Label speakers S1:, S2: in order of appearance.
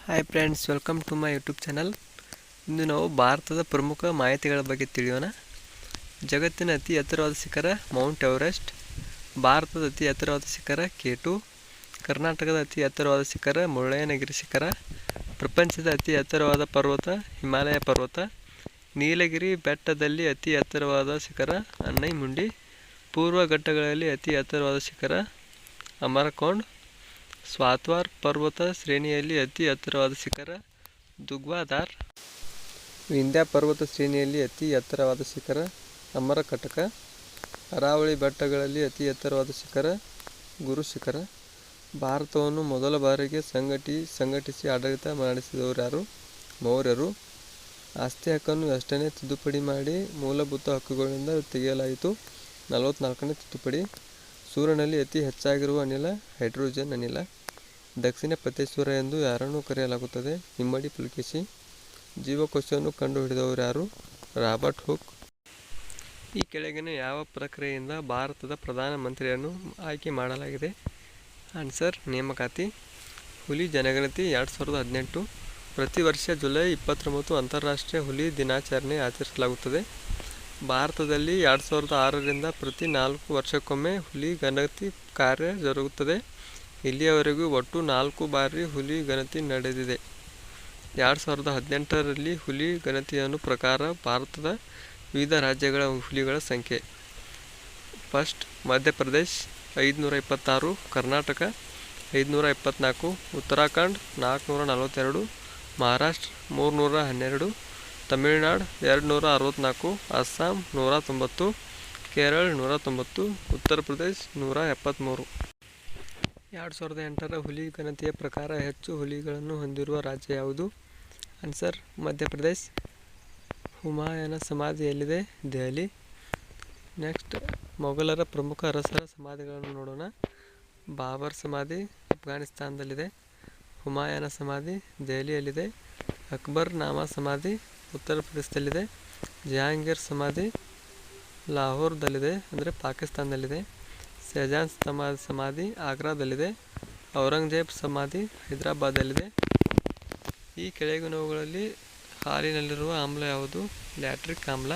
S1: Hi friends, welcome to my YouTube channel. ಇಂದು ನಾವು ಭಾರತದ ಪ್ರಮುಖ ಮಾಹಿತಿಗಳ ಬಗ್ಗೆ ತಿಳಿಯೋಣ. ಜಗತ್ತಿನ ಅತಿ ಎತ್ತರವಾದ ಶಿಖರ ಮೌಂಟ್ ಎವರೆಸ್ಟ್. ಭಾರತದ ಅತಿ ಎತ್ತರವಾದ ಶಿಖರ K2. ಕರ್ನಾಟಕದ ಅತಿ ಎತ್ತರವಾದ ಶಿಖರ ಮುಳ್ಳಯ್ಯನಗಿರಿ ಶಿಖರ. ಪ್ರಪಂಚದ ಅತಿ ಎತ್ತರವಾದ ಪರ್ವತ ಹಿಮಾಲಯ ಪರ್ವತ. ನೀಲಗಿರಿ ಬೆಟ್ಟದಲ್ಲಿ ಅತಿ ಎತ್ತರವಾದ ಶಿಖರ ಅನ್ನೈಮುಂಡಿ. ಪೂರ್ವ ಘಟ್ಟಗಳಲ್ಲಿ ಅತಿ ಎತ್ತರವಾದ ಶಿಖರ ಅಮರಕೋಂಡ್. ಸ್ವಾತ್ವಾರ್ ಪರ್ವತ ಶ್ರೇಣಿಯಲ್ಲಿ ಅತಿ ಎತ್ತರವಾದ ಶಿಖರ ದುಗ್ವಾದಾರ್. ವಿಂಧ್ಯ ಪರ್ವತ ಶ್ರೇಣಿಯಲ್ಲಿ ಅತಿ ಎತ್ತರವಾದ ಶಿಖರ ಅಮರಕಟಕ. ಅರಾವಳಿ ಬೆಟ್ಟಗಳಲ್ಲಿ ಅತಿ ಎತ್ತರವಾದ ಶಿಖರ ಗುರು ಶಿಖರ. ಭಾರತವನ್ನು ಮೊದಲ ಬಾರಿಗೆ ಸಂಘಟಿಸಿ ಆಡಳಿತ ನಡೆಸಿದವರು ಯಾರು? ಮೌರ್ಯರು. ಆಸ್ತಿ ಹಕ್ಕನ್ನು ಎಷ್ಟನೇ ತಿದ್ದುಪಡಿ ಮಾಡಿ ಮೂಲಭೂತ ಹಕ್ಕುಗಳಿಂದ ತೆಗೆಯಲಾಯಿತು? 44ನೇ ತಿದ್ದುಪಡಿ. ಸೂರ್ಯನಲ್ಲಿ ಅತಿ ಹೆಚ್ಚಾಗಿರುವ ಅನಿಲ ಹೈಡ್ರೋಜನ್ ಅನಿಲ. ದಕ್ಷಿಣ ಪಥೇಶ್ವರ ಎಂದು ಯಾರನ್ನು ಕರೆಯಲಾಗುತ್ತದೆ? ಇಮ್ಮಡಿ ಪುಲಕೇಶಿ. ಜೀವಕೋಶವನ್ನು ಕಂಡುಹಿಡಿದವರು ಯಾರು? Robert Hooke. ಈ ಕೆಳಗಿನ ಯಾವ ಪ್ರಕ್ರಿಯೆಯಿಂದ ಭಾರತದ ಪ್ರಧಾನಮಂತ್ರಿಯನ್ನು ಆಯ್ಕೆ ಮಾಡಲಾಗಿದೆ? ಆನ್ಸರ್: ನೇಮಕಾತಿ. ಹುಲಿ ಜನಗಣತಿ 2018. ಪ್ರತಿ ವರ್ಷ ಜುಲೈ 29 ಅಂತಾರಾಷ್ಟ್ರೀಯ ಹುಲಿ ದಿನಾಚರಣೆ ಆಚರಿಸಲಾಗುತ್ತದೆ. ಭಾರತದಲ್ಲಿ 2006ರಿಂದ ಪ್ರತಿ 4 ವರ್ಷಕ್ಕೊಮ್ಮೆ ಹುಲಿ ಗಣತಿ ಕಾರ್ಯ ಜರುಗುತ್ತದೆ. ಇಲ್ಲಿಯವರೆಗೂ ಒಟ್ಟು 4 ಬಾರಿ ಹುಲಿ ಗಣತಿ ನಡೆದಿದೆ. 2018ರಲ್ಲಿ ಹುಲಿ ಗಣತಿಯನ್ನು ಪ್ರಕಾರ ಭಾರತದ ವಿವಿಧ ರಾಜ್ಯಗಳ ಹುಲಿಗಳ ಸಂಖ್ಯೆ: ಫಸ್ಟ್ ಮಧ್ಯಪ್ರದೇಶ್ 526, ಕರ್ನಾಟಕ 524, ಉತ್ತರಾಖಂಡ್ 442, ಮಹಾರಾಷ್ಟ್ರ 312, ತಮಿಳುನಾಡು 264, ಅಸ್ಸಾಂ 190, ಕೇರಳ 190, ಉತ್ತರ ಪ್ರದೇಶ್ 173. 2008ರ ಹುಲಿ ಗಣತಿಯ ಪ್ರಕಾರ ಹೆಚ್ಚು ಹುಲಿಗಳನ್ನು ಹೊಂದಿರುವ ರಾಜ್ಯ ಯಾವುದು? ಆನ್ಸರ್: ಮಧ್ಯಪ್ರದೇಶ್. ಹುಮಾಯೂನ ಸಮಾಧಿ ಎಲ್ಲಿದೆ? ದೆಹಲಿ. ನೆಕ್ಸ್ಟ್, ಮೊಘಲರ ಪ್ರಮುಖ ಅರಸರ ಸಮಾಧಿಗಳನ್ನು ನೋಡೋಣ. ಬಾಬರ್ ಸಮಾಧಿ ಅಫ್ಘಾನಿಸ್ತಾನದಲ್ಲಿದೆ. ಹುಮಾಯೂನ ಸಮಾಧಿ ದೆಹಲಿಯಲ್ಲಿದೆ. ಅಕ್ಬರ್ ನಾಮಾ ಸಮಾಧಿ ಉತ್ತರ ಪ್ರದೇಶದಲ್ಲಿದೆ. ಜಹಾಂಗೀರ್ ಸಮಾಧಿ ಲಾಹೋರ್ದಲ್ಲಿದೆ, ಅಂದರೆ ಪಾಕಿಸ್ತಾನದಲ್ಲಿದೆ. ಶಹಜಾನ್ ಸಮಾಧಿ ಆಗ್ರಾದಲ್ಲಿದೆ. ಔರಂಗಜೇಬ್ ಸಮಾಧಿ ಹೈದರಾಬಾದಲ್ಲಿದೆ. ಈ ಕೆಳಗಿನವುಗಳಲ್ಲಿ ಹಾಲಿನಲ್ಲಿರುವ ಆಮ್ಲ ಯಾವುದು? ಲ್ಯಾಕ್ಟಿಕ್ ಆಮ್ಲ.